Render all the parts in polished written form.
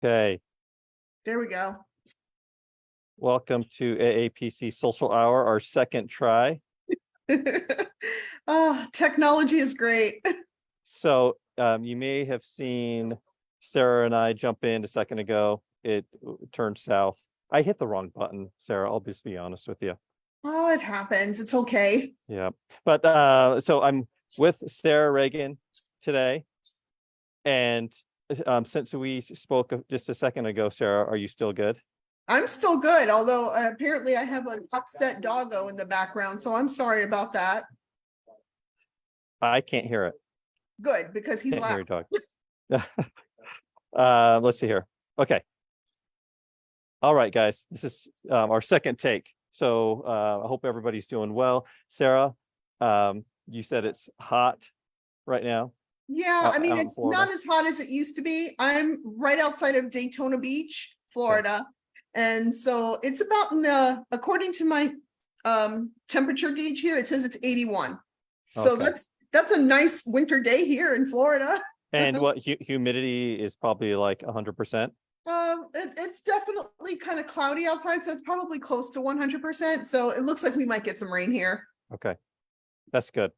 Okay, There we go. welcome to AAPC Social Hour, our second try. Oh, technology is great. So you may have seen Sarah and I jump in a second ago. It turned south. I hit the wrong button, Sarah. I'll just be honest with you. Oh, it happens. It's okay. Yeah, but so I'm with Sarah Ragan today, and since we spoke just a second ago, Sarah, are you still good? I'm still good, although apparently I have an upset doggo in the background, so I'm sorry about that. I can't hear it. Good, because he's Can't hear loud. your dog. Let's see here. Okay. All right, guys. This is our second take. So I hope everybody's doing well. Sarah, you said it's hot right now. Yeah, I mean, out in it's Florida. not as hot as it used to be. I'm right outside of Daytona Beach, Florida. And so it's about in the, according to my temperature gauge here, it says it's 81. So Okay. that's a nice winter day here in Florida. And what humidity is probably like 100%. It's definitely kind of cloudy outside, so it's probably close to 100%. So it looks like we might get some rain here. Okay, that's good.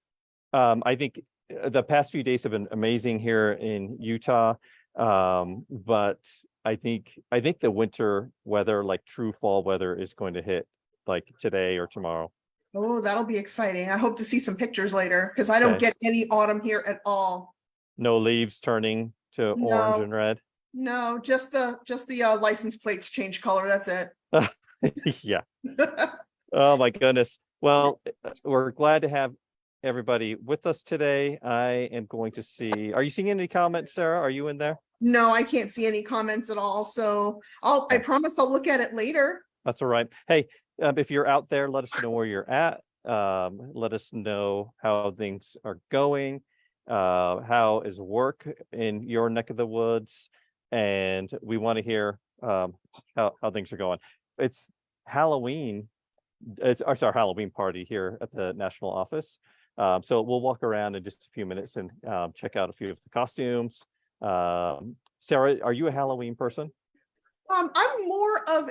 I think the past few days have been amazing here in Utah, but I think the winter weather, like true fall weather, is going to hit like today or tomorrow. Oh, that'll be exciting. I hope to see some pictures later because I don't Okay. get any autumn here at all. No leaves turning to orange and red. No, just the license plates change color. That's it. Yeah. Oh my goodness. Well, we're glad to have everybody with us today. I am going to see. Are you seeing any comments, Sarah? Are you in there? No, I can't see any comments at all. So I promise I'll look at it later. That's all right. Hey, if you're out there, let us know where you're at. Let us know how things are going. How is work in your neck of the woods? And we want to hear how things are going. It's Halloween. It's our Halloween party here at the national office. So we'll walk around in just a few minutes and check out a few of the costumes. Sarah, are you a Halloween person? I'm more of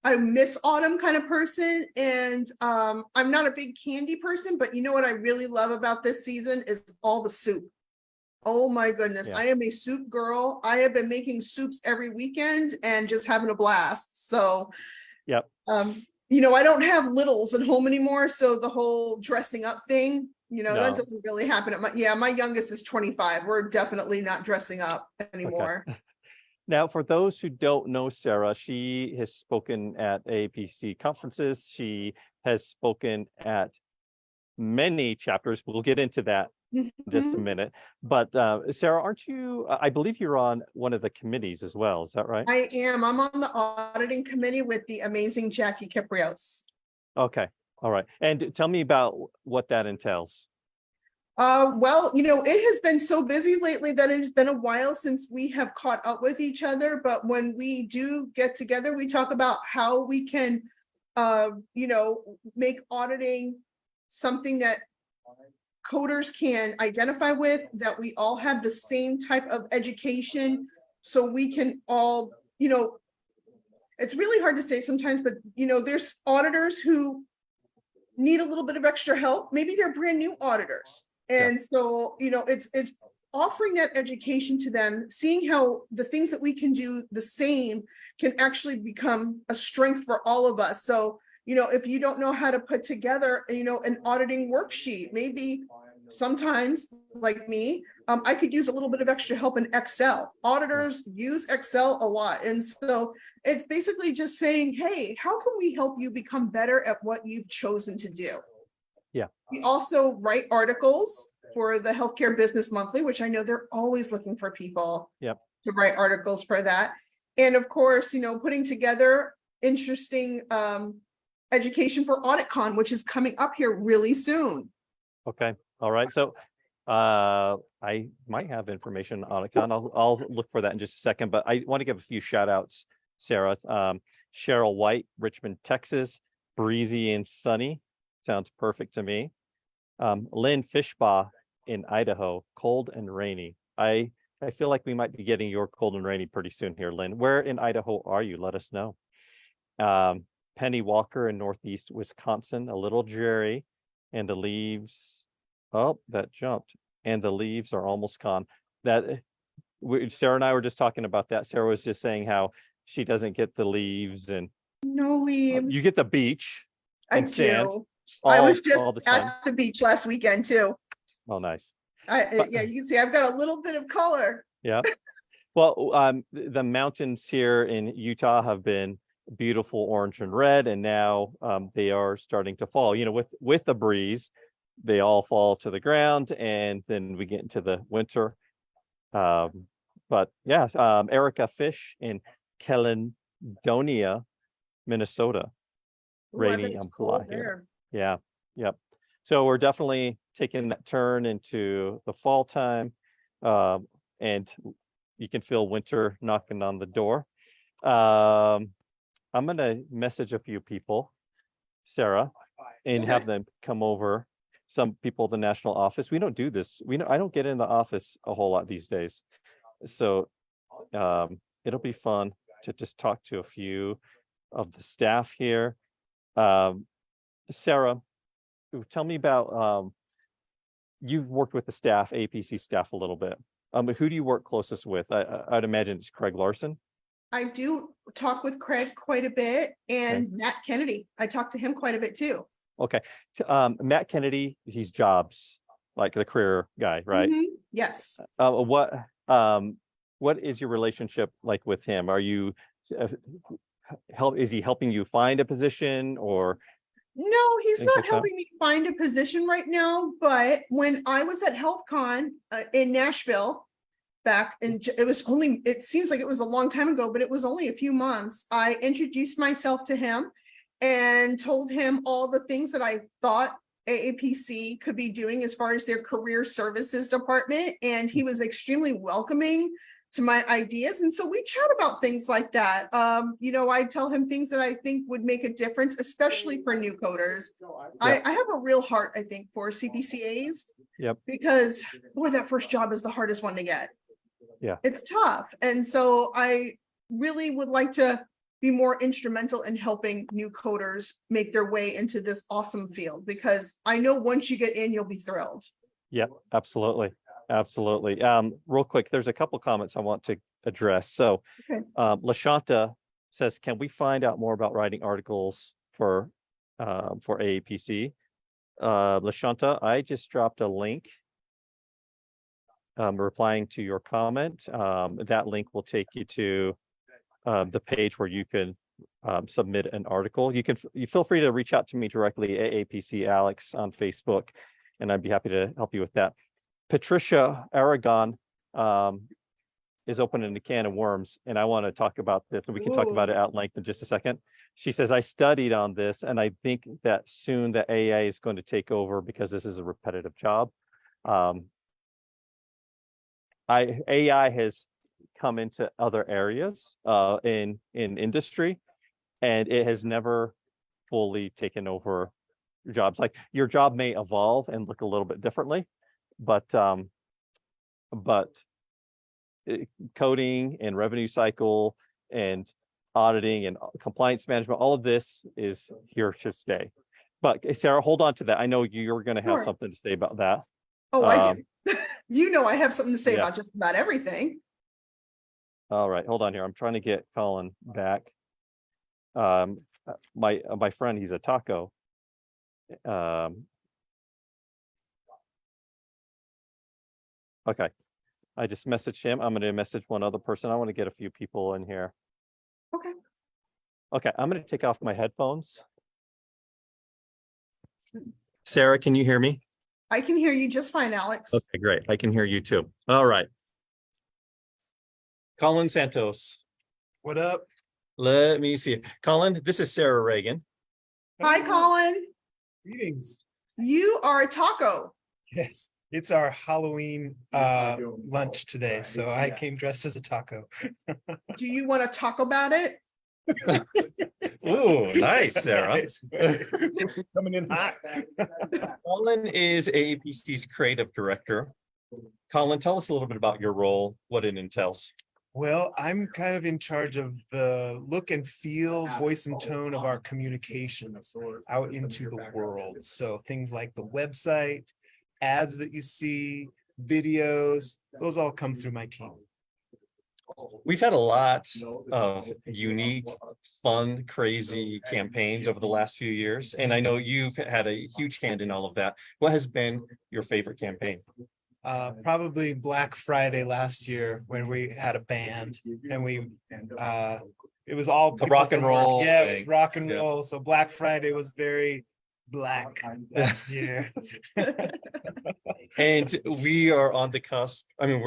I miss autumn kind of person. And I'm not a big candy person, but you know what I really love about this season is all the soup. Oh my goodness. Yeah. I am a soup girl. I have been making soups every weekend and just having a blast. So, Yep. I don't have littles at home anymore. So the whole dressing up thing, No. that doesn't really happen at my youngest is 25. We're definitely not dressing up anymore. Okay. Now, for those who don't know Sarah, she has spoken at AAPC conferences. She has spoken at many chapters. We'll get into that in just a minute. But Sarah, aren't you, I believe you're on one of the committees as well. Is that right? I am. I'm on the auditing committee with the amazing Jackie Kiprios. Okay. All right. And tell me about what that entails. Well, it has been so busy lately that it has been a while since we have caught up with each other. But when we do get together, we talk about how we can, make auditing something that coders can identify with, that we all have the same type of education. So we can all, it's really hard to say sometimes, but, there's auditors who need a little bit of extra help. Maybe they're brand new auditors. And so, it's offering that education to them, seeing how the things that we can do the same can actually become a strength for all of us. So, if you don't know how to put together, an auditing worksheet, maybe sometimes like me, I could use a little bit of extra help in Excel. Auditors use Excel a lot. And so it's basically just saying, hey, how can we help you become better at what you've chosen to do? Yeah. We also write articles for the Healthcare Business Monthly, which I know they're always looking for people to write articles for that. And of course, putting together interesting education for AuditCon, which is coming up here really soon. Okay. All right. So I might have information on AuditCon. I'll look for that in just a second, but I want to give a few shout outs, Sarah. Cheryl White, Richmond, Texas, breezy and sunny. Sounds perfect to me. Lynn Fishbaugh in Idaho, cold and rainy. I I feel like we might be getting your cold and rainy pretty soon here, Lynn. Where in Idaho are you? Let us know. Penny Walker in Northeast Wisconsin, a little dreary, and the leaves, oh, that jumped, and the leaves are almost gone. Sarah and I were just talking about that. Sarah was just saying how she doesn't get the leaves, and No leaves. you get the beach I and sand do. I was just all the time. at the beach last weekend too. Oh, nice. Yeah, you can see I've got a little bit of color. Yeah. Well, the mountains here in Utah have been beautiful orange and red, and now they are starting to fall. You know, with the breeze, they all fall to the ground, and then we get into the winter. But yeah, Erica Fish in Caledonia, Minnesota. Ooh, I bet Raining it's and cold fly here. there. Yeah, yep. So we're definitely taking that turn into the fall time, and you can feel winter knocking on the door. I'm gonna message a few people, Sarah, and Okay. have them come over. Some people at the national office. We don't do this. I don't get in the office a whole lot these days. So it'll be fun to just talk to a few of the staff here. Sarah, tell me about you've worked with the staff, APC staff a little bit. Who do you work closest with? I'd imagine it's Craig Larson. I do talk with Craig quite a bit, and Matt Kennedy. I talk to him quite a bit too. Okay. Matt Kennedy, he's Jobs, like the career guy, right? Mhm. Yes. What is your relationship like with him? Are you is he helping you find a position, or No, he's things not like that? helping me find a position right now, but when I was at HealthCon in Nashville back in, it seems like it was a long time ago, but it was only a few months. I introduced myself to him and told him all the things that I thought AAPC could be doing as far as their career services department. And he was extremely welcoming to my ideas. And so we chat about things like that. I tell him things that I think would make a difference, especially for new coders. Yep. I have a real heart, I think, for CPCAs. Yep. Because boy, that first job is the hardest one to get. Yeah. It's tough. And so I really would like to be more instrumental in helping new coders make their way into this awesome field, because I know once you get in, you'll be thrilled. Yep, absolutely. Absolutely. Real quick, there's a couple comments I want to address. So Okay. Lashanta says, can we find out more about writing articles for AAPC? Lashanta, I just dropped a link replying to your comment. That link will take you to the page where you can submit an article. You feel free to reach out to me directly, AAPC Alex on Facebook, and I'd be happy to help you with that. Patricia Aragon is opening a can of worms, and I want to talk about this. We can talk about it at length in just a second. She says, I studied on this, and I think that soon the AI is going to take over because this is a repetitive job. AI has come into other areas in industry, and it has never fully taken over jobs. Like your job may evolve and look a little bit differently, but coding and revenue cycle and auditing and compliance management, all of this is here to stay. But Sarah, hold on to that. I know you're going to have something to say about that. Oh, I do. I have something to say about just about everything. All right, hold on here. I'm trying to get Colin back. My friend, he's a taco. Okay, I just messaged him. I'm going to message one other person. I want to get a few people in here. Okay. Okay, I'm going to take off my headphones. Sarah, can you hear me? I can hear you just fine, Alex. Okay, great. I can hear you too. All right. Colin Santos. What up? Let me see. Colin, this is Sarah Ragan. Hi, Colin. Greetings. You are a taco. Yes, it's our Halloween lunch today, so I came dressed as a taco. Do you want to talk about it? Ooh, nice, Sarah. Nice. Coming in hot. Colin is AAPC's creative director. Colin, tell us a little bit about your role, what it entails. Well, I'm kind of in charge of the look and feel, voice and tone of our communications out into the world. So things like the website, ads that you see, videos, those all come through my team. We've had a lot of unique, fun, crazy campaigns over the last few years, and I know you've had a huge hand in all of that. What has been your favorite campaign? Probably Black Friday last year when we had a band and it was all The rock and roll Yeah, it was thing. rock and Yeah. roll. So Black Friday was very black last year. And we are on the cusp. I mean,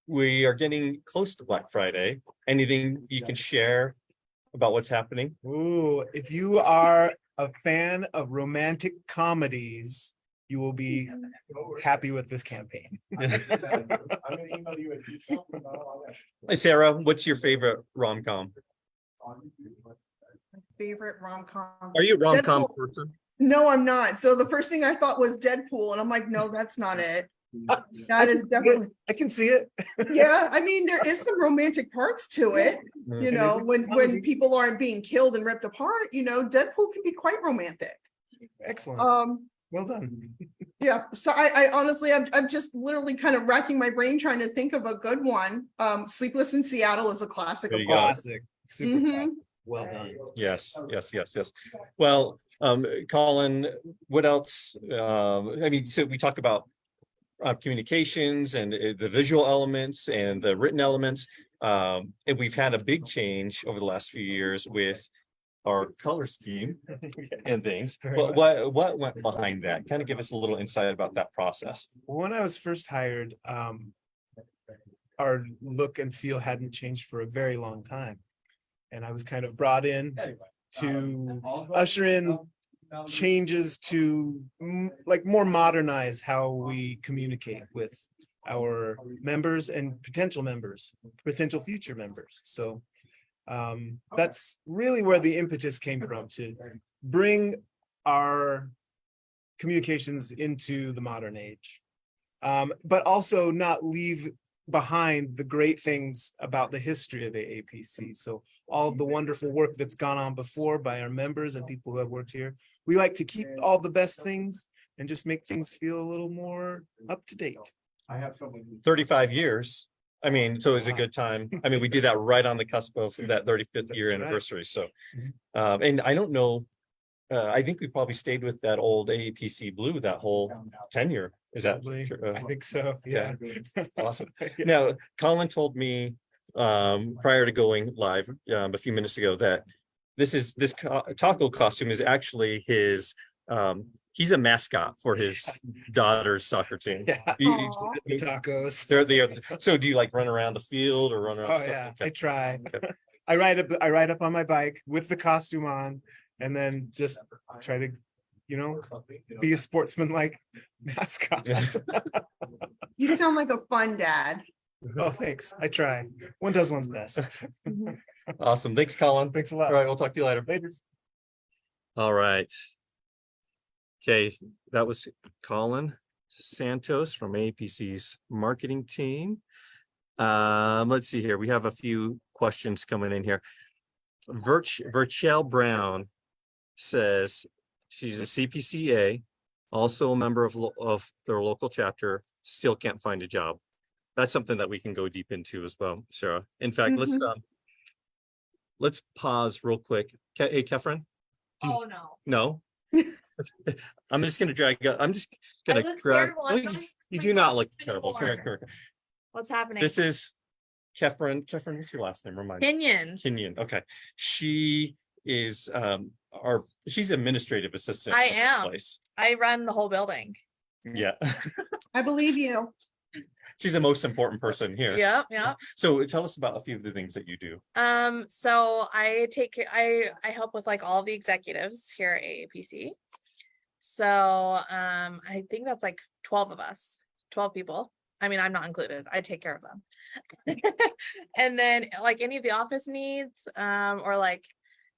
we are getting close to Black Friday. Anything you can share about what's happening? Ooh, if you are a fan of romantic comedies, you will be happy with this campaign. Hey, Sarah, what's your favorite rom-com? Favorite rom-com. Are you a rom-com Deadpool. person? No, I'm not. So the first thing I thought was Deadpool, and I'm like, no, that's not it. That is definitely, I can see it. yeah. I mean, there is some romantic parts to it. You And know, it is when comedy. people aren't being killed and ripped apart, you know, Deadpool can be quite romantic. Excellent. Well done. Yeah, so I honestly, I'm just literally kind of racking my brain trying to think of a good one. Sleepless in Seattle is a classic. There Of you go. course. Classic. Super Mhm. classic. Well done. Yes. Well, Colin, what else? I mean, so we talked about communications and the visual elements and the written elements. And we've had a big change over the last few years with our color scheme and things. Very But much. what went behind that? Kind of give us a little insight about that process. When I was first hired, our look and feel hadn't changed for a very long time. And I was kind of brought in to usher in changes to like more modernize how we communicate with our members and potential future members. So that's really where the impetus came from, to bring our communications into the modern age, but also not leave behind the great things about the history of AAPC. So all of the wonderful work that's gone on before by our members and people who have worked here. We like to keep all the best things and just make things feel a little more up to date. 35 years. I mean, so it's a good time. I mean, we did that right on the cusp of that 35th year anniversary. So, and I don't know, I think we probably stayed with that old AAPC blue that whole tenure. Is that Probably. true? I think so. Yeah. Awesome. Now, Colin told me prior to going live a few minutes ago that this taco costume is actually his he's a mascot for his daughter's soccer team. Yeah. Aw. Tacos. They are. So do you like run around the field or run around? Oh the yeah, okay. I try. I ride up on my bike with the costume on and then just try to, be a sportsman-like mascot. You sound like a fun dad. Oh, thanks. I try. One does one's best. Mhm. Awesome. Thanks, Colin. Thanks a All lot. right, we'll talk to you later. Later. All right. Okay, that was Colin Santos from AAPC's marketing team. Let's see here. We have a few questions coming in here. Virchelle Brown says she's a CPCA, also a member of their local chapter, still can't find a job. That's something that we can go deep into as well, Sarah. In fact, let's pause real quick. Hey, Kephren? Oh, no. No? I'm just gonna drag you. I'm just gonna look grab. terrible. Oh, I'm you, not you my do not costume look terrible. Come here, anymore. come here. What's happening? This is Kephren. Kephren, what's your last name? Remind me. Kinyon. Kinyon. Okay. She is she's administrative assistant I at this am. place. I run the whole building. Yeah. I believe you. She's the most important person here. Yep. So tell us about a few of the things that you do. So I help with like all the executives here at AAPC. So I think that's like 12 of us, 12 people. I mean, I'm not included. I take care of them. And then like any of the office needs, or like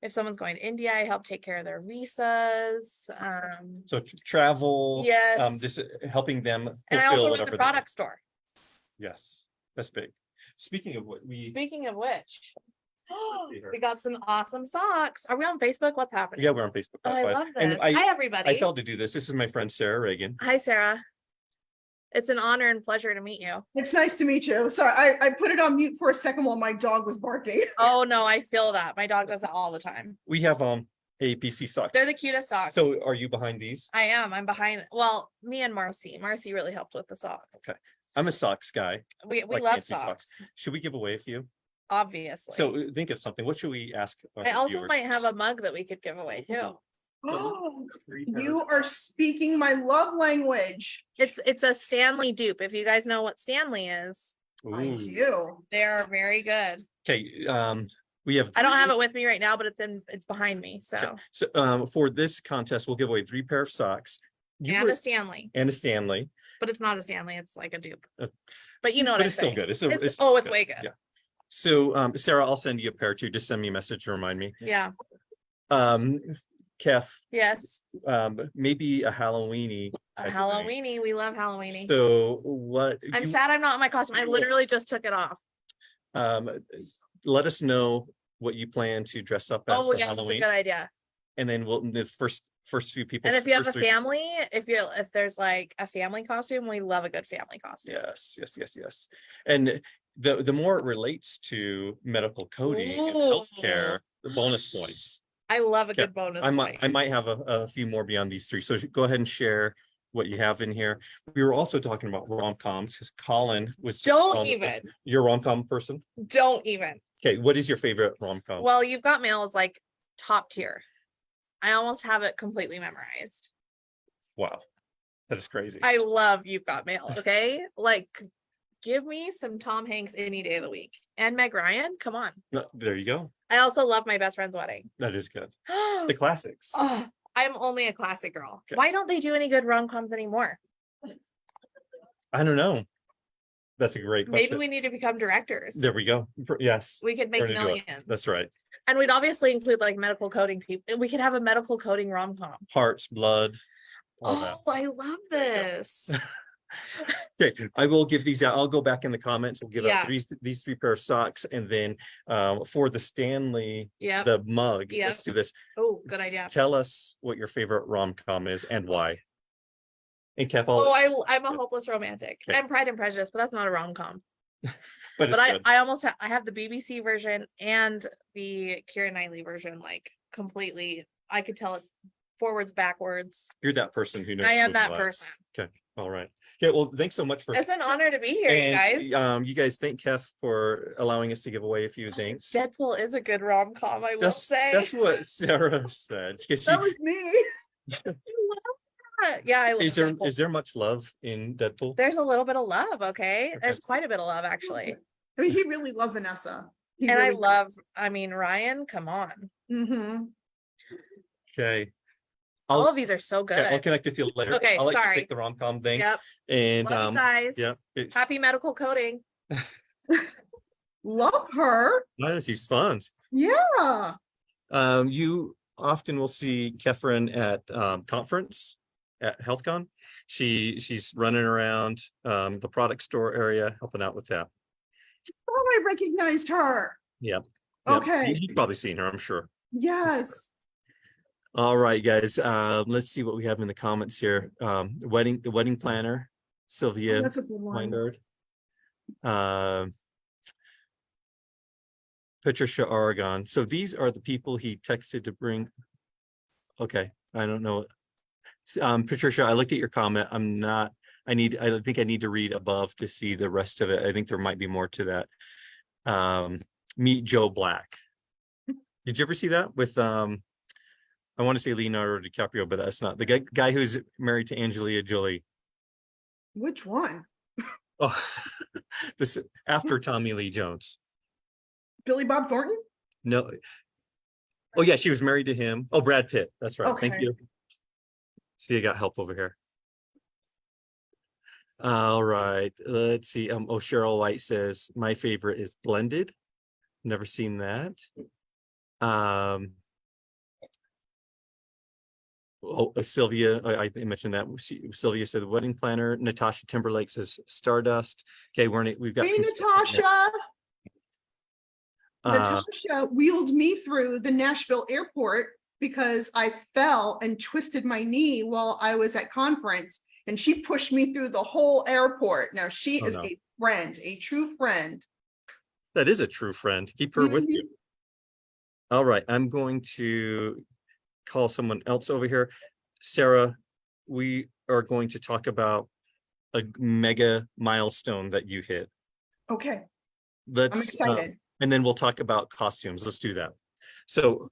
If someone's going to India, I help take care of their visas. So travel. Yes. Just helping them And I fulfill also run whatever the they need. product store. Yes, that's big. Speaking of what Speaking of which, we got some awesome socks. Are we on Facebook? What's happening? yeah, we're on Facebook. Oh, I but- love and this. Hi, everybody. I failed to do this. This is my friend Sarah Ragan. Hi, Sarah. It's an honor and pleasure to meet you. It's nice to meet you. Sorry, I put it on mute for a second while my dog was barking. Oh no, I feel that. My dog does that all the time. We have AAPC socks. They're the cutest socks. So are you behind these? I am. I'm behind. Well, me and Marcy. Marcy really helped with the socks. Okay. I'm a socks guy. We like love fancy socks, Should we give away a few? obviously. So think of something. What should we ask? our I also viewers? might have a mug that we could give away too. Oh, 3 pairs. you are speaking my love language. It's a Stanley dupe. If you guys know what Stanley is, I Ooh. do. they're very good. Okay, we have. I don't have it with me right now, but it's behind me. So So for this contest, we'll give away 3 pair of socks. You and were- a Stanley, and a Stanley. but it's not a Stanley. It's like a dupe. Uh, But you know what But I'm it's still saying. good. It's It's way good. Yeah. So Sarah, I'll send you a pair too. Just send me a message to remind me. Yeah. Kef, Yes. maybe a Halloweeny. A type of thing. Halloweeny. We love Halloweeny. So what? I'm sad I'm not in my costume. I literally just took it off. Let us know what you plan to dress up as Oh for yes, it's a Halloween, good idea. and then the first few people. And if you have a first 3 family, if there's like a family costume, we love a good family costume. Yes. And the more it relates to medical coding and Ooh. healthcare, the bonus points. I love a Yeah, good bonus I point. might have a few more beyond these 3. So go ahead and share what you have in here. We were also talking about rom-coms because Colin was. just Don't on- even. You're a rom-com person? Don't even. Okay, what is your favorite rom-com? Well, You've Got Mail is like top tier. I almost have it completely memorized. Wow, that is crazy. I love You've Got Mail. Okay. Like give me some Tom Hanks any day of the week. And Meg Ryan. Come on. No, there you go. I also love My Best Friend's Wedding. That is good. The classics. Oh, I'm only a classic girl. Okay. Why don't they do any good rom-coms anymore? I don't know. That's a great question. Maybe we need to become directors. There we go. Yes, We could make We're gonna do it. millions. that's right. And we'd obviously include like medical coding people. We could have a medical coding rom-com. Hearts, blood, all that. Oh, I love this. Okay, I will give these out. I'll go back in the comments. We'll give Yeah. out these 3 pair of socks, and then for the Stanley, Yeah. the mug. Yep. Let's do this. Oh, good idea. Tell us what your favorite rom-com is and why. And Kef, Oh, I'm a hopeless romantic. Okay. I'm Pride and Prejudice, but that's not a rom-com. but But it's good. I almost I have the BBC version and the Keira Knightley version, like completely. I could tell it forwards, backwards. You're that person who knows. I am movie that lives. person. Okay, all right. Okay, well, thanks so much for. It's an honor to be here, you And, guys. you guys thank Kef for allowing us to give away a few things. Deadpool is a good rom-com, I will say. That's what Sarah said. That was me. Yeah, I love Is there Deadpool. much love in Deadpool? There's a little bit of love, okay? There's Okay. quite a bit of love, actually. I mean, he really loved Vanessa. And I love, Ryan, come on. Mm-hmm. Okay. All I'll, of these are so okay, I'll good. connect with you later. Okay, I'll let you sorry. pick the rom-com thing. Yep. And Love you guys. yeah, it's Happy medical coding. Love her. she's fun. Yeah. You often will see Kephren at conference at HealthCon. She's running around the product store area helping out with that. Oh, I recognized her. Yep. Okay. You've probably seen her, I'm sure. Yes. All right, guys. Let's see what we have in the comments here. The wedding planner, Oh, Sylvia that's a good one. Weinberg. Patricia Aragon. So these are the people he texted to bring. Okay, I don't know. Patricia, I looked at your comment. I think I need to read above to see the rest of it. I think there might be more to that. Meet Joe Black. Did you ever see that with I want to say Leonardo DiCaprio, but that's not the guy who's married to Angelina Jolie. Which one? Oh, this after Tommy Lee Jones. Billy Bob Thornton? No. Oh yeah, she was married to him. Oh, Brad Pitt. That's right. Thank Okay. you. See, I got help over here. All right. Let's see. Cheryl White says my favorite is Blended. Never seen that. Sylvia, I mentioned that. Sylvia said the wedding planner. Natasha Timberlake says Stardust. Okay, we've got Hey, some stuff in there. Natasha. Uh, Natasha wheeled me through the Nashville airport because I fell and twisted my knee while I was at conference, and she pushed me through the whole airport. Now she Oh, is no. a friend, a true friend. That is a true friend. Keep her with Mhm. you. All right, I'm going to call someone else over here. Sarah, we are going to talk about a mega milestone that you hit. Okay, I'm Let's excited. and then we'll talk about costumes. Let's do that. So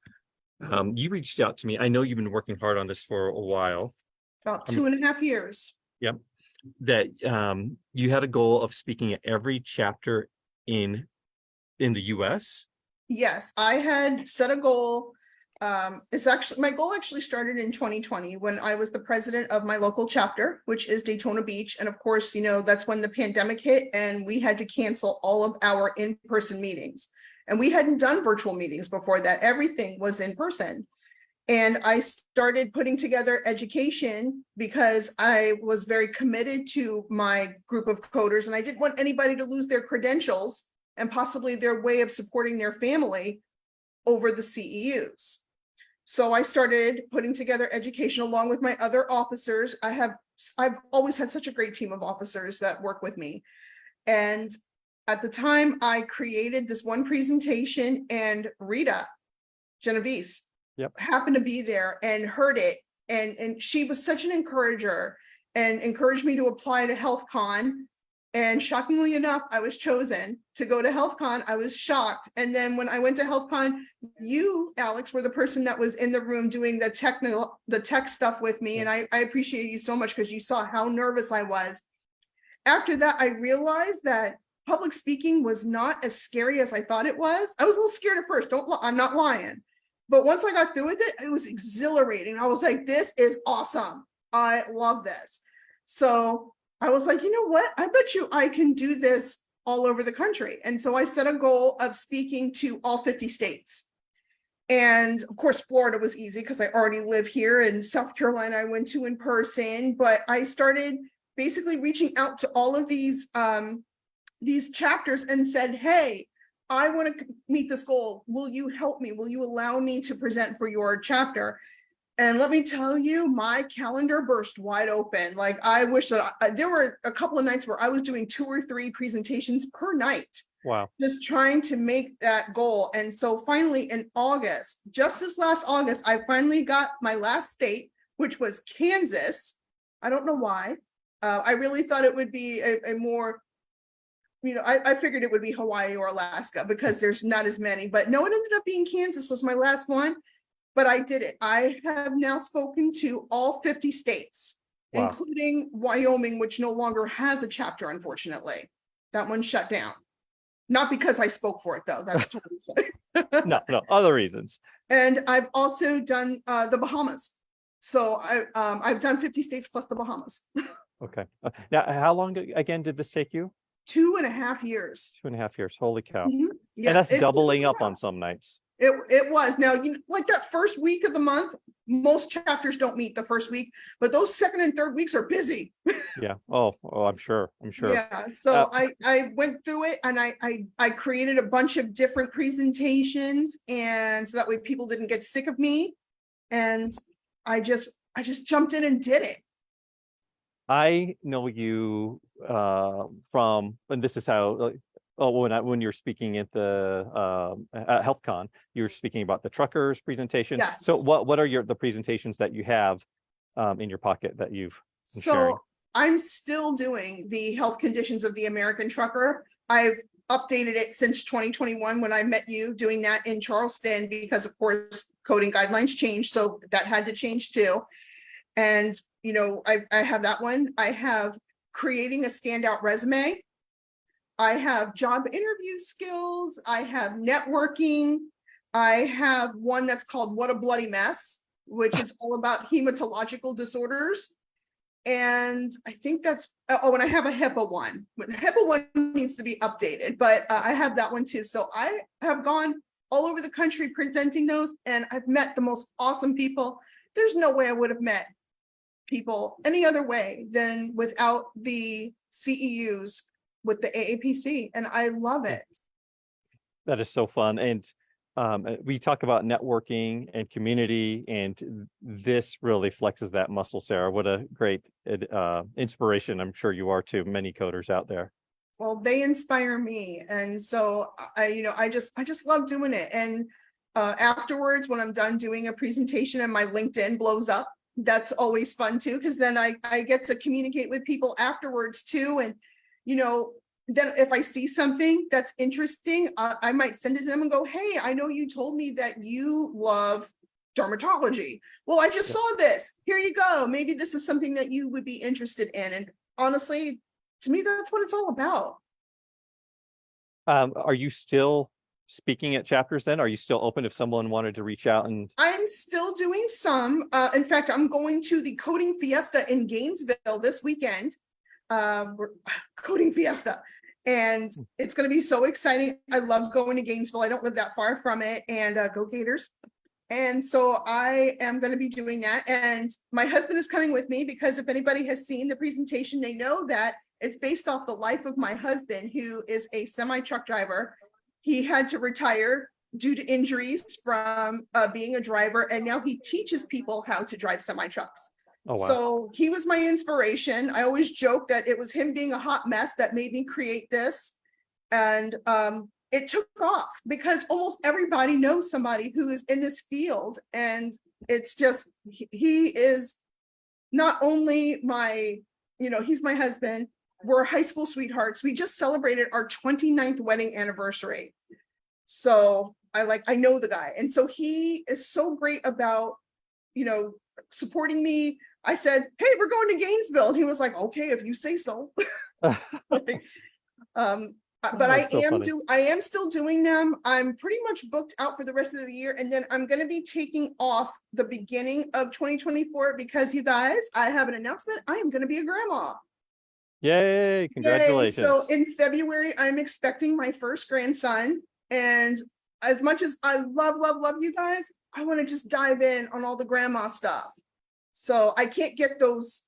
you reached out to me. I know you've been working hard on this for a while. About 2.5 years. Yep. That you had a goal of speaking at every chapter in the US. Yes, I had set a goal. It's actually, my goal actually started in 2020 when I was the president of my local chapter, which is Daytona Beach. And of course, you know, that's when the pandemic hit and we had to cancel all of our in-person meetings. And we hadn't done virtual meetings before that. Everything was in person. And I started putting together education because I was very committed to my group of coders and I didn't want anybody to lose their credentials and possibly their way of supporting their family over the CEUs. So I started putting together education along with my other officers. I've always had such a great team of officers that work with me. And at the time I created this one presentation and Rita Genovese happened to be there and heard it. And she was such an encourager and encouraged me to apply to HealthCon. And shockingly enough, I was chosen to go to HealthCon. I was shocked. And then when I went to HealthCon, you, Alex, were the person that was in the room doing the tech stuff with me. And I appreciate you so much because you saw how nervous I was. After that, I realized that public speaking was not as scary as I thought it was. I was a little scared at first. I'm not lying. But once I got through with it, it was exhilarating. I was like, this is awesome. I love this. So I was like, you know what? I bet you I can do this all over the country. And so I set a goal of speaking to all 50 states. And of course, Florida was easy because I already live here, and South Carolina I went to in person, but I started basically reaching out to all of these chapters and said, hey, I want to meet this goal. Will you help me? Will you allow me to present for your chapter? And let me tell you, my calendar burst wide open. Like I wish that there were a couple of nights where I was doing 2 or 3 presentations per night. Wow. Just trying to make that goal. And so finally in August, just this last August, I finally got my last state, which was Kansas. I don't know why. I really thought it would be a more, you know, I figured it would be Hawaii or Alaska because there's not as many, but no, it ended up being Kansas was my last one. But I did it. I have now spoken to all 50 states, including Wyoming, which no longer has a chapter, unfortunately. That one shut down. Not because I spoke for it, though. That's totally fine. No, other reasons. And I've also done the Bahamas. So I've done 50 states plus the Bahamas. Okay. Now, how long again did this take you? 2.5 years. 2.5 years. Holy cow. Mm-hmm. Yeah, and that's doubling up on some nights. It was. Now, you know, like that first week of the month, most chapters don't meet the first week, but those second and third weeks are busy. Yeah. Oh, I'm sure. Yeah. So I went through it and I created a bunch of different presentations, and so that way people didn't get sick of me. And I just jumped in and did it. I know you from, and this is how. When you're speaking at the at HealthCon, you're speaking about the truckers presentation. Yes. So what are the presentations that you have in your pocket that you've been sharing? I'm still doing the health conditions of the American trucker. I've updated it since 2021 when I met you doing that in Charleston, because of course coding guidelines changed, so that had to change too. And you know, I have that one. I have creating a standout resume. I have job interview skills. I have networking. I have one that's called What a Bloody Mess, which is all about hematological disorders. And I think that's, and I have a HIPAA one. The HIPAA one needs to be updated, but I have that one too. So I have gone all over the country presenting those, and I've met the most awesome people there's no way I would have met people any other way than without the CEUs with the AAPC, and I love it. That is so fun. And we talk about networking and community, and this really flexes that muscle, Sarah. What a great inspiration. I'm sure you are to many coders out there. Well, they inspire me, and so I just love doing it. And afterwards, when I'm done doing a presentation and my LinkedIn blows up, that's always fun too, because then I get to communicate with people afterwards too. And then if I see something that's interesting, I might send it to them and go, hey, I know you told me that you love dermatology. Well, I just saw this. Here you go. Maybe this is something that you would be interested in. And honestly, to me, that's what it's all about. Are you still speaking at chapters then? Are you still open if someone wanted to reach out? And I'm still doing some. In fact, I'm going to the Coding Fiesta in Gainesville this weekend. Coding Fiesta. And it's going to be so exciting. I love going to Gainesville. I don't live that far from it. And go Gators. And so I am going to be doing that. And my husband is coming with me because if anybody has seen the presentation, they know that it's based off the life of my husband, who is a semi-truck driver. He had to retire due to injuries from being a driver. And now he teaches people how to drive semi-trucks. oh wow. So he was my inspiration. I always joke that it was him being a hot mess that made me create this. And it took off because almost everybody knows somebody who is in this field. And it's just, he is not only my, he's my husband. We're high school sweethearts. We just celebrated our 29th wedding anniversary. So I know the guy. And so he is so great about, supporting me. I said, hey, we're going to Gainesville. And he was like, okay, if you say so. But That's so funny. I am still doing them. I'm pretty much booked out for the rest of the year. And then I'm going to be taking off the beginning of 2024 because you guys, I have an announcement. I am going to be a grandma. Yay, congratulations. Yay. So in February, I'm expecting my first grandson. And as much as I love you guys, I want to just dive in on all the grandma stuff. So I can't get those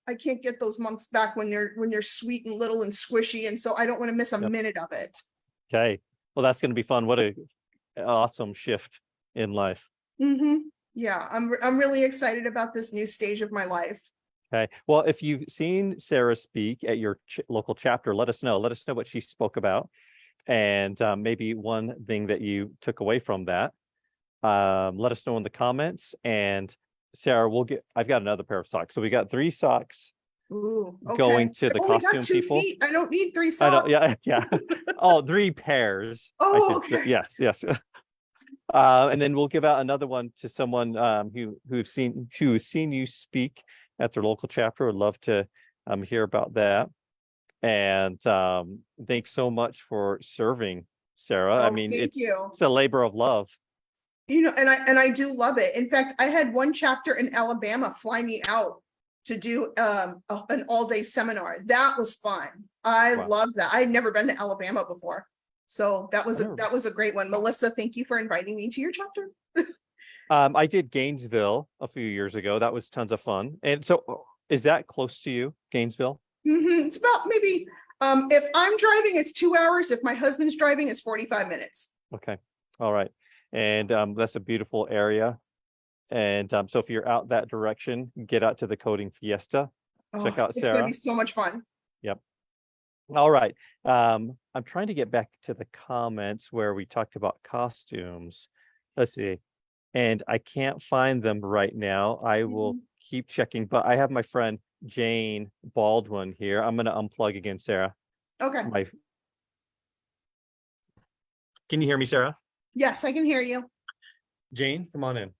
months back when you're sweet and little and squishy. And so I don't want to miss a minute of it. Okay. Well, that's going to be fun. What a awesome shift in life. Mm-hmm. Yeah, I'm really excited about this new stage of my life. Okay. Well, if you've seen Sarah speak at your local chapter, let us know. Let us know what she spoke about. And maybe one thing that you took away from that. Let us know in the comments. And Sarah, I've got another pair of socks. So we got 3 socks. Ooh, okay. Going to the I've only costume got 2 people. feet. I don't need 3 I socks. know, yeah. Oh, 3 pairs. Oh, say. okay. Yes. And then we'll give out another one to someone who's seen you speak at their local chapter. Would love to hear about that. And thanks so much for serving, Sarah. I mean, thank you. It's a labor of love. And I do love it. In fact, I had one chapter in Alabama fly me out to do an all-day seminar. That was fun. I loved that. I'd never been to Alabama before. So that was a great one. Melissa, thank you for inviting me to your chapter. I did Gainesville a few years ago. That was tons of fun. And so is that close to you, Gainesville? Mm-hmm. It's about maybe, if I'm driving, it's 2 hours. If my husband's driving, it's 45 minutes. Okay. All right. And that's a beautiful area. And so if you're out that direction, get out to the Coding Fiesta. Check out Sarah. It's going to be so much fun. Yep. All right. I'm trying to get back to the comments where we talked about costumes. Let's see. And I can't find them right now. I will keep checking, but I have my friend Jane Baldwin here. I'm going to unplug again, Sarah. Okay. Can you hear me, Sarah? Yes, I can hear you. Jane, come on in.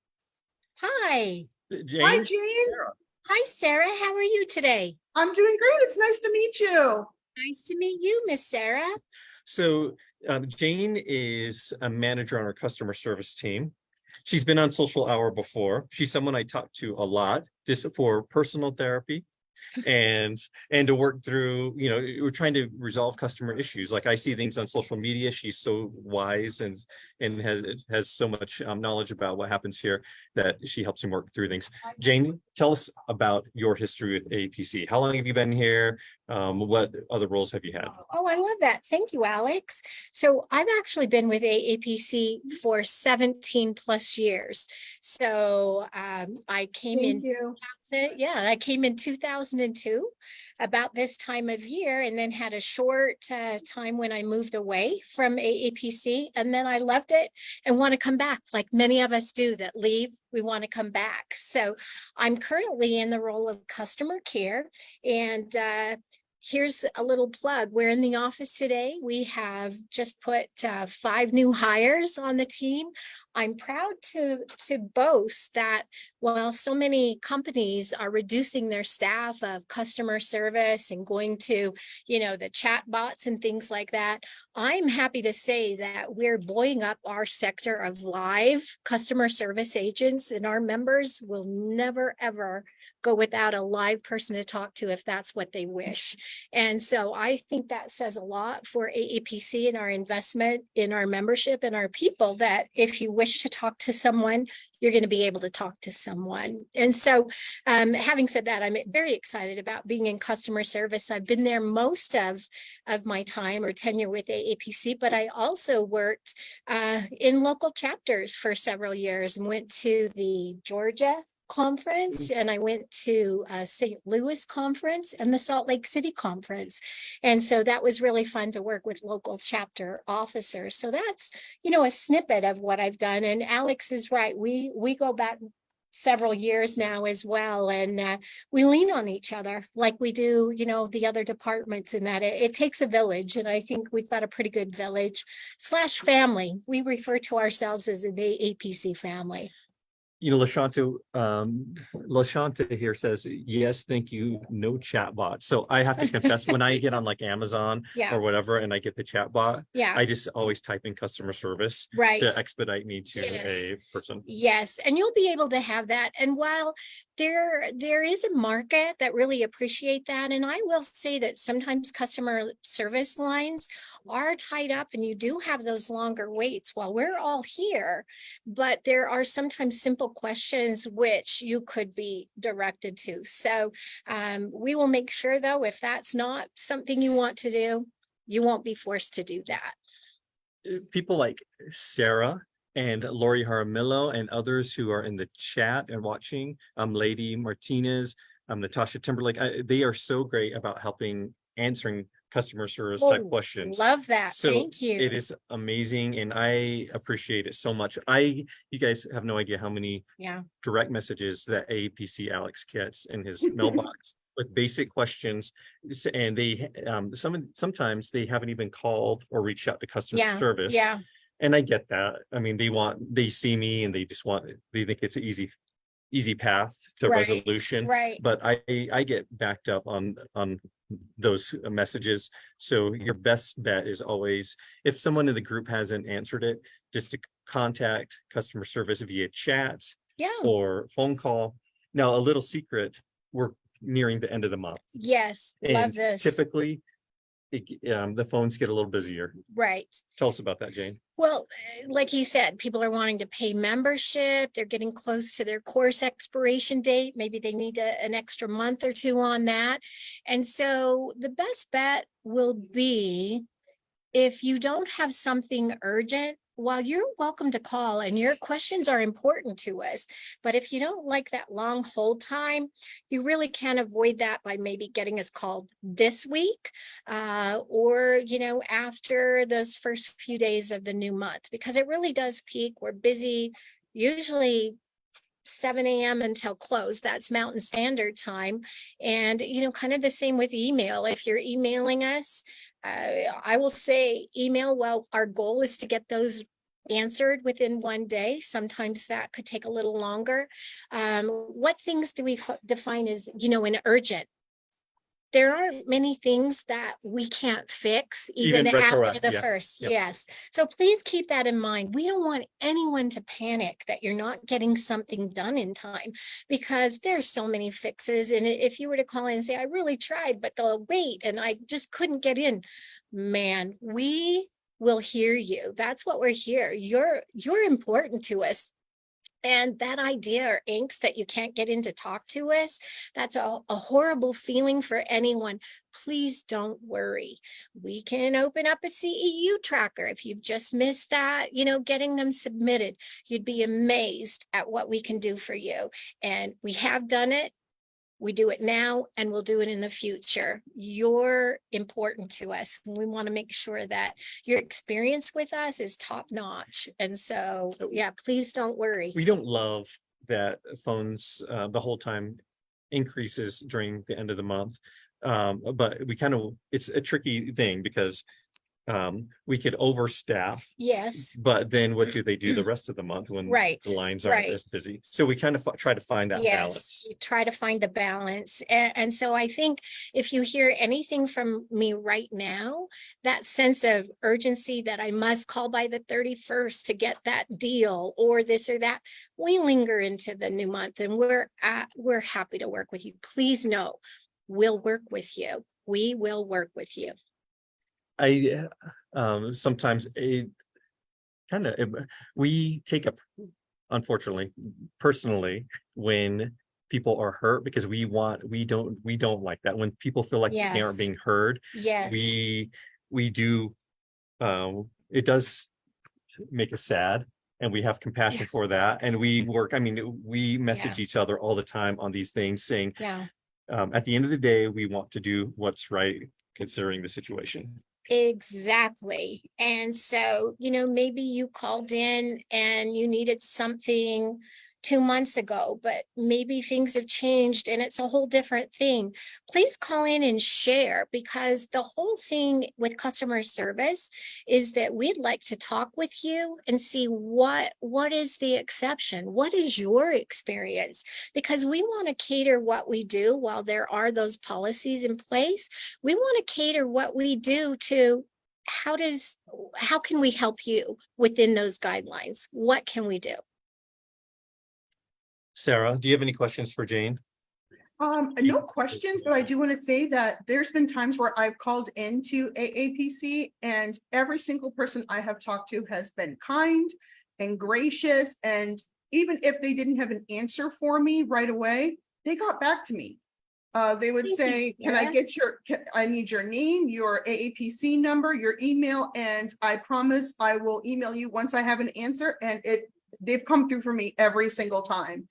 Hi. Jane. Hi, Jane. Sarah. Hi, Sarah. How are you today? I'm doing great. It's nice to meet you. Nice to meet you, Miss Sarah. So Jane is a manager on our customer service team. She's been on Social Hour before. She's someone I talk to a lot, just for personal therapy and to work through, we're trying to resolve customer issues. Like I see things on social media. She's so wise and and has so much knowledge about what happens here that she helps him work through things. Jane, tell us about your history with AAPC. How long have you been here? What other roles have you had? Oh, I love that. Thank you, Alex. So I've actually been with AAPC for 17 plus years. So I came Thank in, you. I came in 2002, about this time of year, and then had a short time when I moved away from AAPC, and then I loved it and want to come back, like many of us do that leave. We want to come back. So I'm currently in the role of customer care, and here's a little plug. We're in the office today. We have just put 5 new hires on the team. I'm proud to boast that while so many companies are reducing their staff of customer service and going to, the chat bots and things like that, I'm happy to say that we're buoying up our sector of live customer service agents, and our members will never, ever go without a live person to talk to if that's what they wish. And so I think that says a lot for AAPC and our investment in our membership and our people, that if you wish to talk to someone, you're going to be able to talk to someone. And so having said that, I'm very excited about being in customer service. I've been there most of my time or tenure with AAPC, but I also worked in local chapters for several years and went to the Georgia conference, and I went to St. Louis conference and the Salt Lake City conference. And so that was really fun to work with local chapter officers. So that's, a snippet of what I've done. And Alex is right. We go back several years now as well. And we lean on each other like we do, the other departments, in that it takes a village. And I think we've got a pretty good village / family. We refer to ourselves as an AAPC family. LaShanta here says, yes, thank you, no chat bot. So I have to confess, when I get on like Amazon Yeah. or whatever, and I get the chat bot, Yeah. I just always type in customer service Right. to expedite me to Yes. a person. Yes, and you'll be able to have that. And while there is a market that really appreciate that, and I will say that sometimes customer service lines are tied up and you do have those longer waits while we're all here, but there are sometimes simple questions which you could be directed to. So we will make sure, though, if that's not something you want to do, you won't be forced to do that. People like Sarah and Lori Jaramillo and others who are in the chat and watching, Lady Martinez, Natasha Timberlake, they are so great about answering customer service type questions. Love that. So Thank you. it is amazing, and I appreciate it so much. You guys have no idea how many direct messages that AAPC Alex gets in his mailbox with basic questions, and they sometimes they haven't even called or reached out to customer service. Yeah. And I get that. I mean, they see me and they think it's an easy path to resolution. Right. But I get backed up on those messages. So your best bet is always, if someone in the group hasn't answered it, just to contact customer service via chat or phone call. Now, a little secret, we're nearing the end of the month. Yes. And love this. typically the phones get a little busier. Right. Tell us about that, Jane. Well, like you said, people are wanting to pay membership. They're getting close to their course expiration date. Maybe they need an extra month or 2 on that. And so the best bet will be, if you don't have something urgent, while you're welcome to call and your questions are important to us, but if you don't like that long hold time, you really can avoid that by maybe getting us called this week or, after those first few days of the new month, because it really does peak. We're busy, usually 7 a.m. until close. That's Mountain Standard Time. And, kind of the same with email. If you're emailing us, I will say email. Well, our goal is to get those answered within 1 day. Sometimes that could take a little longer. What things do we define as, an urgent? There aren't many things that we can't fix even after the first. Yep. Yes. So please keep that in mind. We don't want anyone to panic that you're not getting something done in time, because there's so many fixes. And if you were to call in and say, I really tried, but they'll wait and I just couldn't get in, man, we will hear you. That's what we're here. You're important to us. And that idea or angst that you can't get in to talk to us, that's a horrible feeling for anyone. Please don't worry. We can open up a CEU tracker. If you've just missed that, getting them submitted, you'd be amazed at what we can do for you. And we have done it. We do it now, and we'll do it in the future. You're important to us. We want to make sure that your experience with us is top notch. And so, yeah, please don't worry. We don't love that phones the whole time increases during the end of the month. But it's a tricky thing because we could overstaff, Yes, but then what do they do the rest of the month when Right, the lines aren't right. as busy? So we kind of try to find that yes, balance. you try to find the balance. And so I think if you hear anything from me right now, that sense of urgency that I must call by the 31st to get that deal or this or that, we linger into the new month, and we're happy to work with you. Please know, we'll work with you. We will work with you. I sometimes we take up, unfortunately, personally, when people are hurt, because we don't like that when people feel like they Yes. aren't being heard. Yes. We do, it does make us sad, and we have compassion for that, and we message each other all the time on these things, saying, Yeah. at the end of the day, we want to do what's right considering the situation. Exactly. And so, maybe you called in and you needed something 2 months ago, but maybe things have changed and it's a whole different thing. Please call in and share, because the whole thing with customer service is that we'd like to talk with you and see what is the exception? What is your experience? Because we want to cater what we do while there are those policies in place. We want to cater what we do to how can we help you within those guidelines? What can we do? Sarah, do you have any questions for Jane? No questions, but I do want to say that there's been times where I've called into AAPC, and every single person I have talked to has been kind and gracious. And even if they didn't have an answer for me right away, they got back to me. They would Thank you, say, can I Sarah. get I need your name, your AAPC number, your email, and I promise I will email you once I have an answer. And they've come through for me every single time.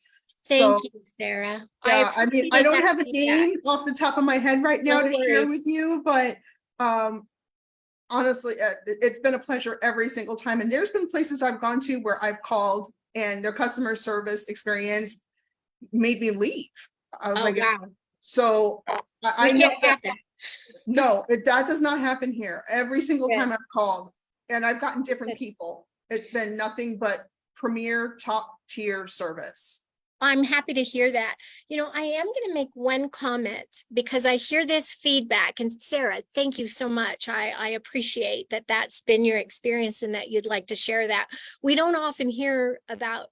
Thank you, Sarah. Yeah, I mean, I appreciate don't that have a feedback. name off the top of my head right now No to share worries. with you, but honestly, it's been a pleasure every single time. And there's been places I've gone to where I've called and their customer service experience made me leave. I was Oh, like, wow. so I We know can't that. have that. No, that does not happen here. Every single Good. time I've called, and I've gotten different Good. people. It's been nothing but premier top tier service. I'm happy to hear that. I am going to make one comment because I hear this feedback. And Sarah, thank you so much. I appreciate that that's been your experience and that you'd like to share that. We don't often hear about,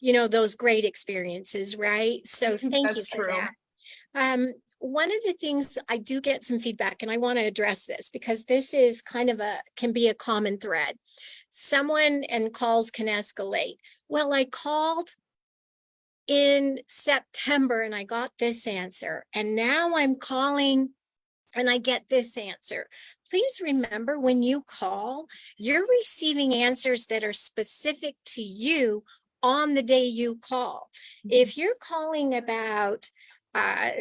those great experiences, right? So thank you That's for true. that. One of the things I do get some feedback, and I want to address this because this is can be a common thread. Someone and calls can escalate. Well, I called in September and I got this answer, and now I'm calling and I get this answer. Please remember, when you call, you're receiving answers that are specific to you on the day you call. If you're calling about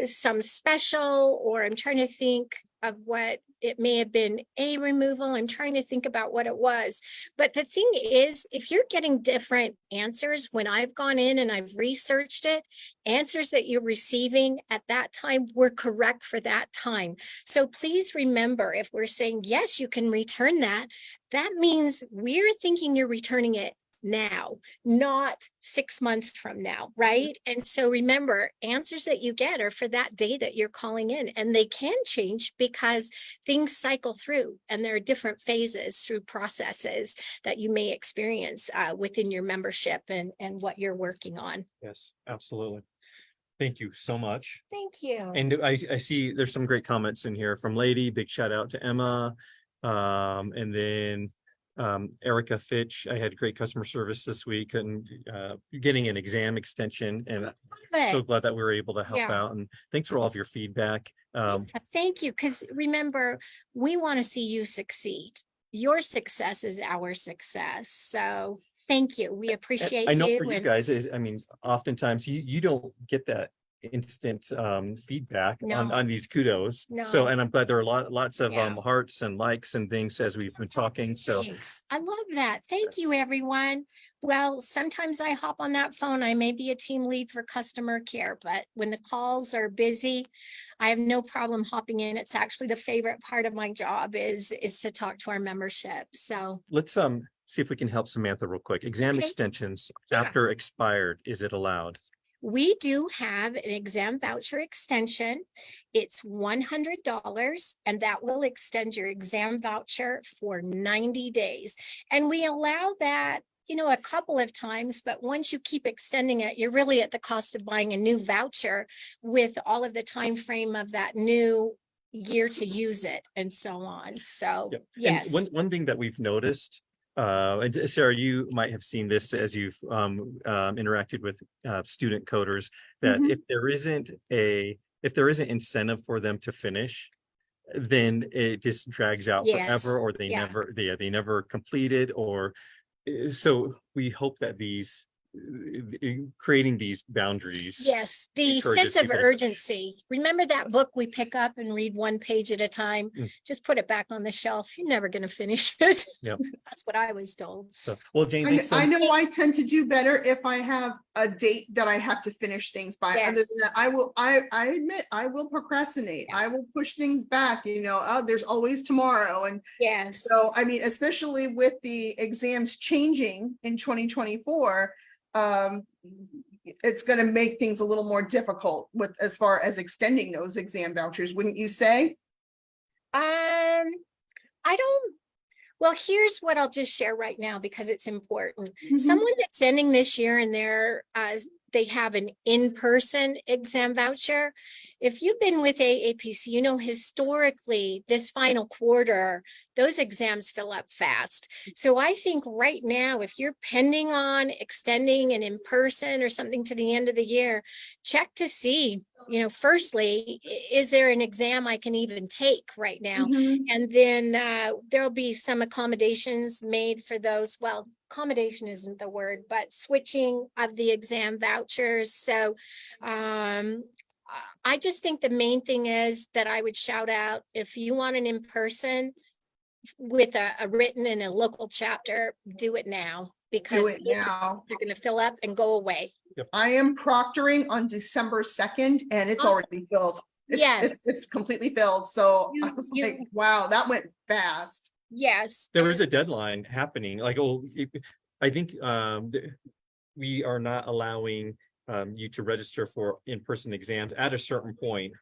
some special, or I'm trying to think of what it may have been, a removal. I'm trying to think about what it was. But the thing is, if you're getting different answers, when I've gone in and I've researched it, answers that you're receiving at that time were correct for that time. So please remember, if we're saying, yes, you can return that, that means we're thinking you're returning it now, not 6 months from now, right? And so remember, answers that you get are for that day that you're calling in, and they can change because things cycle through and there are different phases through processes that you may experience within your membership and what you're working on. Yes, absolutely. Thank you so much. Thank you. And I see there's some great comments in here from Lady. Big shout out to Emma. And then Erica Fitch. I had great customer service this week and getting an exam extension, and I'm so But glad that we were able to help Yeah. out. And thanks for all of your feedback. thank you, because remember, we want to see you succeed. Your success is our success. So thank you. We And appreciate I know you. for you and- guys, I mean, oftentimes you don't get that instant feedback No. on these kudos. No. So, and I'm glad there are lots of Yeah. hearts and likes and things as we've been talking. So Thanks. I love that. Thank you, everyone. Well, sometimes I hop on that phone. I may be a team lead for customer care, but when the calls are busy, I have no problem hopping in. It's actually the favorite part of my job is to talk to our membership. So let's see if we can help Samantha real quick. Exam Okay. extensions Yeah. after expired, is it allowed? we do have an exam voucher extension. It's $100 and that will extend your exam voucher for 90 days. And we allow that, a couple of times, but once you keep extending it, you're really at the cost of buying a new voucher with all of the time frame of that new year to use it and so on. So, Yep. yes. And one thing that we've noticed, and Sarah, you might have seen this as you've interacted with student coders, that Mhm. if there isn't incentive for them to finish, then it just drags out Yes. forever, or they Yeah. never complete it, or so we hope that creating these boundaries. Yes, the encourages sense of people to- urgency. Remember that book we pick up and read one page at a time? Mm. Just put it back on the shelf. You're never going to finish it. Yep. That's what I was told. So, well, Jane, I thanks so I know I tend to do better if I have a date that I have to finish things by. Other Yes. than that, I admit, I will procrastinate. Yeah. I will push things back, there's always tomorrow. And Yes. so, I mean, especially with the exams changing in 2024, it's gonna make things a little more difficult as far as extending those exam vouchers, wouldn't you say? I don't, well, here's what I'll just share right now because it's important. Mhm. Someone that's ending this year and they have an in-person exam voucher. If you've been with AAPC, historically this final quarter, those exams fill up fast. So I think right now, if you're pending on extending an in-person or something to the end of the year, check to see, firstly, is there an exam I can even take right now? Mhm. And then there'll be some accommodations made for those. Well, accommodation isn't the word, but switching of the exam vouchers. So I just think the main thing is that I would shout out, if you want an in-person with a written and a local chapter, do it now because Do it now. they're going to fill up and go away. I am proctoring on December 2nd and it's Awesome. already filled. Yes. It's completely filled. So I was You- like, wow, that went fast. Yes. there is a deadline happening, I think we are not allowing you to register for in-person exams at a certain point.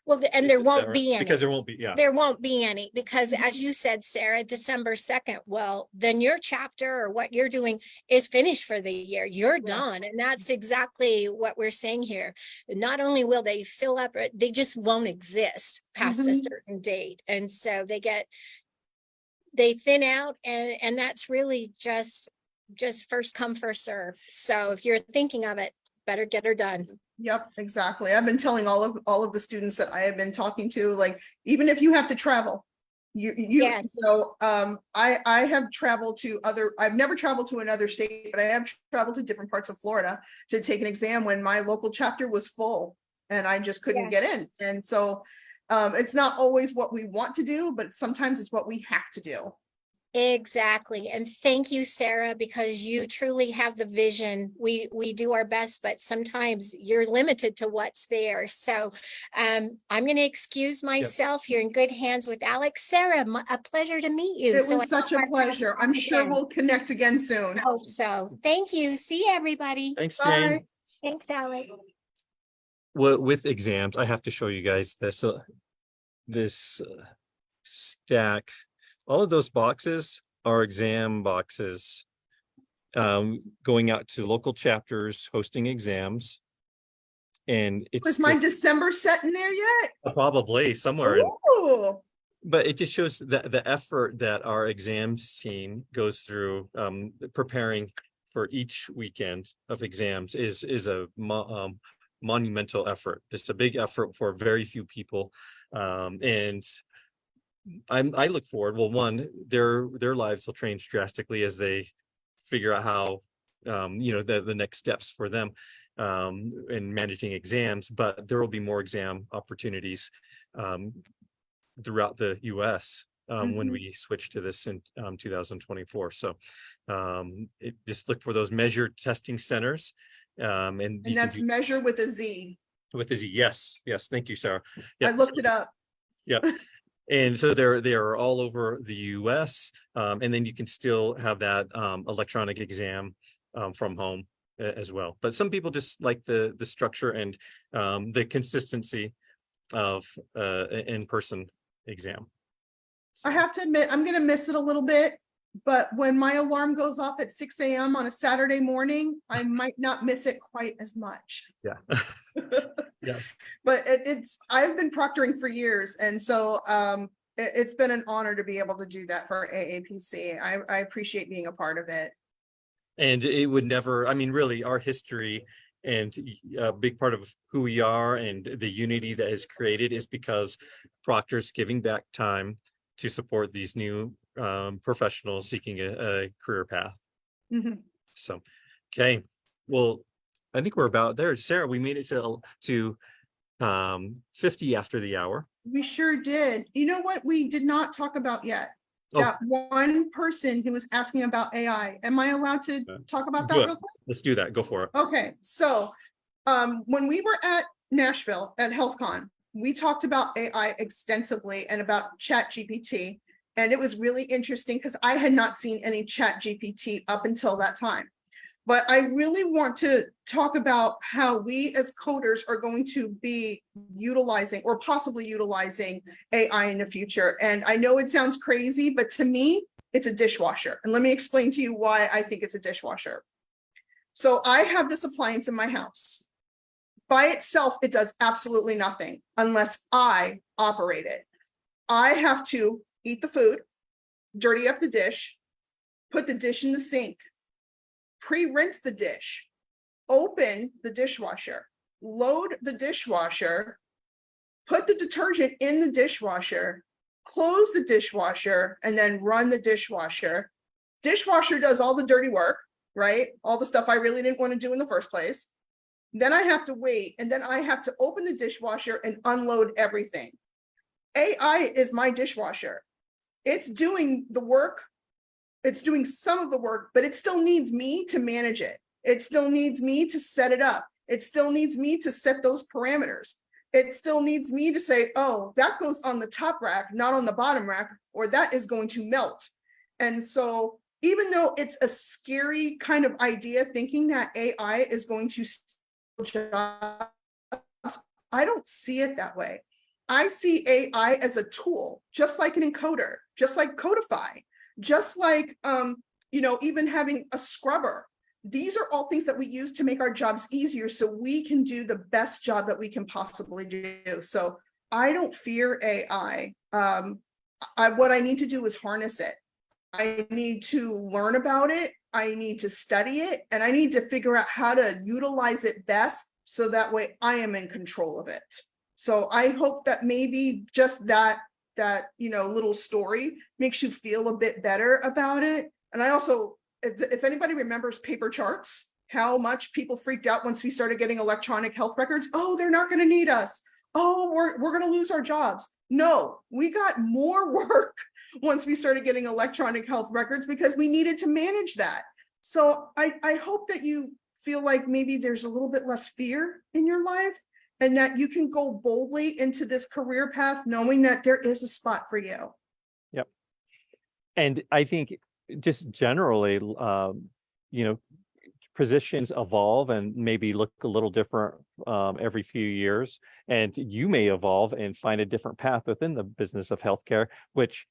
Well, and there Is that won't right? be any. Because there won't be, yeah. There won't be any because as you said, Sarah, December 2nd, well, then your chapter or what you're doing is finished for the year. You're Yes. done. And that's exactly what we're saying here. Not only will they fill up, they just won't exist past a Mhm. certain date. And so they thin out and that's really just first come, first serve. So if you're thinking of it, better get her done. Yep, exactly. I've been telling all of the students that I have been talking to, like, even if you have to travel, Yes. I have traveled to I've never traveled to another state, but I have traveled to different parts of Florida to take an exam when my local chapter was full and I just couldn't get Yes. in. And so it's not always what we want to do, but sometimes it's what we have to do. Exactly. And thank you, Sarah, because you truly have the vision. We do our best, but sometimes you're limited to what's there. So I'm going to excuse myself. You're in good hands with Alex. Sarah, a pleasure to meet you. It So was I such hope a our paths pleasure. I'm cross sure again. we'll connect again soon. I hope so. Thank you. See everybody. Thanks, Bye. Jane. Thanks, Alex. Well, with exams, I have to show you guys this stack. All of those boxes are exam boxes going out to local chapters hosting exams. And it's Was my December set in there yet? probably somewhere in Ooh, But it just shows the effort that our exams team goes through, preparing for each weekend of exams is a monumental effort. It's a big effort for very few people. And I look forward, well, one, their lives will change drastically as they figure out how, the next steps for them in managing exams, but there will be more exam opportunities throughout the US when we switch to this in 2024. So just look for those measured testing centers. And And that's measure with a Z. with a Z. Yes. Thank you, Sarah. I Yeah. looked it up. Yeah. And so they're all over the US. And then you can still have that electronic exam from home as well. But some people just like the structure and the consistency of an in-person exam. I have to admit, I'm gonna miss it a little bit, but when my alarm goes off at 6 a.m. on a Saturday morning, I might not miss it quite as much. Yeah. Yes. But I've been proctoring for years, and so it's been an honor to be able to do that for AAPC. I appreciate being a part of it. And it would never, I mean, really, our history and a big part of who we are and the unity that is created is because Proctor's giving back time to support these new professionals seeking a career path. Mhm. So, okay, well, I think we're about there. Sarah, we made it to 50 after the hour. We sure did. You know what we did not talk about yet? Oh. That one person who was asking about AI. Am I allowed to talk about that Good. real quick? Let's do that. Go for it. Okay, so when we were at Nashville at HealthCon, we talked about AI extensively and about Chat GPT. And it was really interesting because I had not seen any Chat GPT up until that time. But I really want to talk about how we as coders are going to be utilizing or possibly utilizing AI in the future. And I know it sounds crazy, but to me, it's a dishwasher. And let me explain to you why I think it's a dishwasher. So I have this appliance in my house. By itself, it does absolutely nothing unless I operate it. I have to eat the food, dirty up the dish, put the dish in the sink, pre-rinse the dish, open the dishwasher, load the dishwasher, put the detergent in the dishwasher, close the dishwasher, and then run the dishwasher. Dishwasher does all the dirty work, right? All the stuff I really didn't want to do in the first place. Then I have to wait, and then I have to open the dishwasher and unload everything. AI is my dishwasher. It's doing the work. It's doing some of the work, but it still needs me to manage it. It still needs me to set it up. It still needs me to set those parameters. It still needs me to say, oh, that goes on the top rack, not on the bottom rack, or that is going to melt. And so even though it's a scary kind of idea, thinking that AI is going to steal jobs, I don't see it that way. I see AI as a tool, just like an encoder, just like Codify, just like, even having a scrubber. These are all things that we use to make our jobs easier so we can do the best job that we can possibly do. So I don't fear AI. What I need to do is harness it. I need to learn about it. I need to study it, and I need to figure out how to utilize it best so that way I am in control of it. So I hope that maybe just that little story makes you feel a bit better about it. And I also, if anybody remembers paper charts, how much people freaked out once we started getting electronic health records. Oh, they're not going to need us. Oh, we're going to lose our jobs. No, we got more work once we started getting electronic health records because we needed to manage that. So I hope that you feel like maybe there's a little bit less fear in your life and that you can go boldly into this career path knowing that there is a spot for you. Yep. And I think just generally, positions evolve and maybe look a little different every few years. And you may evolve and find a different path within the business of healthcare, which,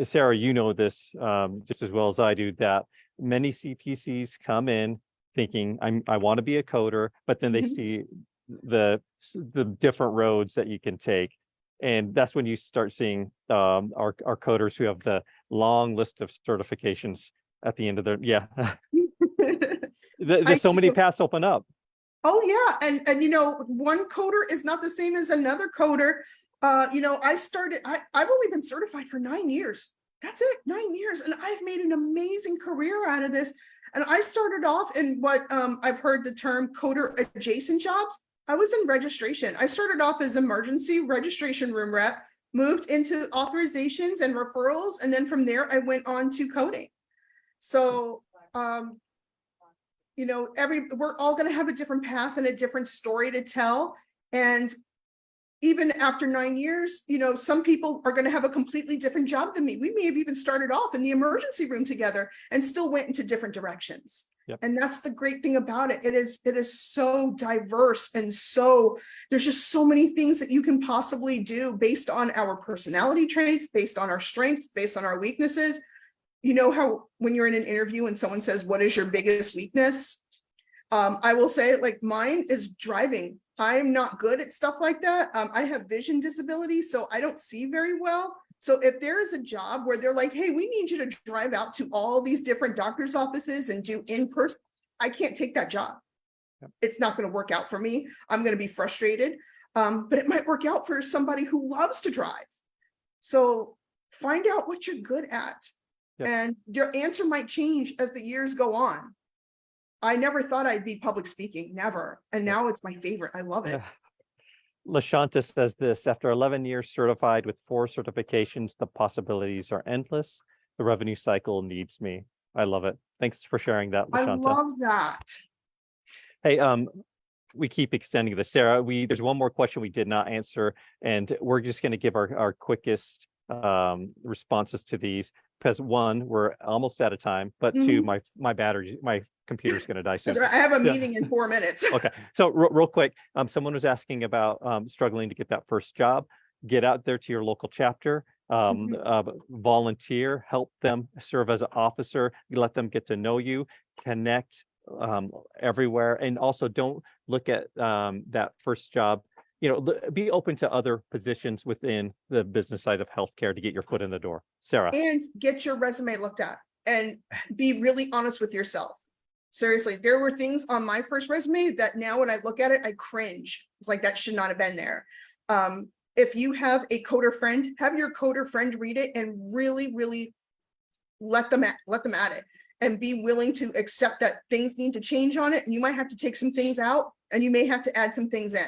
Sarah, you know this just as well as I do, that many CPCs come in thinking I want to be a coder, but then they see the different roads that you can take. And that's when you start seeing our coders who have the long list of certifications at the end of their, yeah. There's so many do. paths open up. Oh, yeah. And, one coder is not the same as another coder. I've only been certified for 9 years. That's it, 9 years. And I've made an amazing career out of this. And I started off in what I've heard the term coder adjacent jobs. I was in registration. I started off as emergency registration room rep, moved into authorizations and referrals. And then from there, I went on to coding. So, we're all going to have a different path and a different story to tell. And even after 9 years, some people are going to have a completely different job than me. We may have even started off in the emergency room together and still went into different directions. Yep. And that's the great thing about it. It is so diverse, and there's just so many things that you can possibly do based on our personality traits, based on our strengths, based on our weaknesses. You know how when you're in an interview and someone says, what is your biggest weakness? I will say, like, mine is driving. I'm not good at stuff like that. I have vision disability, so I don't see very well. So if there is a job where they're like, hey, we need you to drive out to all these different doctor's offices and do in-person, I can't take that job. Yep. It's not going to work out for me. I'm going to be frustrated. But it might work out for somebody who loves to drive. So find out what you're good at. Yep. And your answer might change as the years go on. I never thought I'd be public speaking, never. And now it's my favorite. I love it. LaShanta says this: after 11 years certified with 4 certifications, the possibilities are endless. The revenue cycle needs me. I love it. Thanks for sharing that, LaShanta. I love that. Hey, we keep extending this. Sarah, there's one more question we did not answer, and we're just going to give our quickest responses to these, because 1, we're almost out of time, but 2, my computer's going to die soon. I have a meeting in 4 minutes. Okay, so real quick, someone was asking about struggling to get that first job. Get out there to your local chapter, volunteer, help them serve as an officer, let them get to know you, connect everywhere, and also don't look at that first job. Be open to other positions within the business side of healthcare to get your foot in the door. Sarah. And get your resume looked at and be really honest with yourself. Seriously, there were things on my first resume that now when I look at it, I cringe. It's like, that should not have been there. If you have a coder friend, have your coder friend read it and really, really let them at it, and be willing to accept that things need to change on it. And you might have to take some things out, and you may have to add some things in.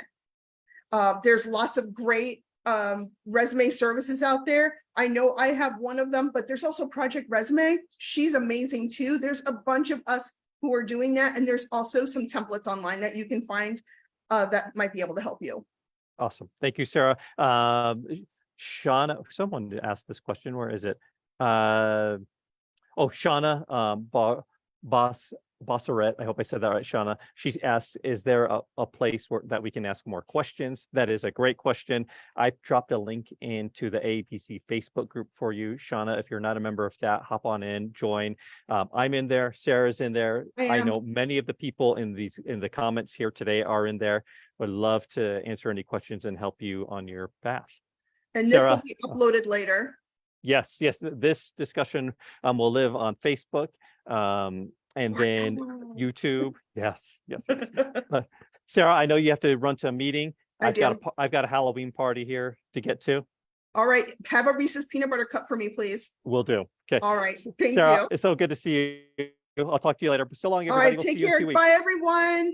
There's lots of great resume services out there. I know I have one of them, but there's also Project Resume. She's amazing too. There's a bunch of us who are doing that. And there's also some templates online that you can find that might be able to help you. Awesome. Thank you, Sarah. Shauna, someone asked this question. Where is it? Shauna Bosseret, I hope I said that right, Shauna. She asks, is there a place that we can ask more questions? That is a great question. I dropped a link into the AAPC Facebook group for you, Shauna. If you're not a member of that, hop on in, join. I'm in there. Sarah's in there. I know many of the people in the comments here today are in there. Would love to answer any questions and help you on your path. And this will be uploaded later. Yes. This discussion will live on Facebook. And then YouTube. Yes. Sarah, I know you have to run to a meeting. I've got a Halloween party here to get to. All right. Have a Reese's peanut butter cup for me, please. Will do. Okay. All right. Thank you. It's so good to see you. I'll talk to you later. So long, everybody. All right. Take care. Bye, everyone.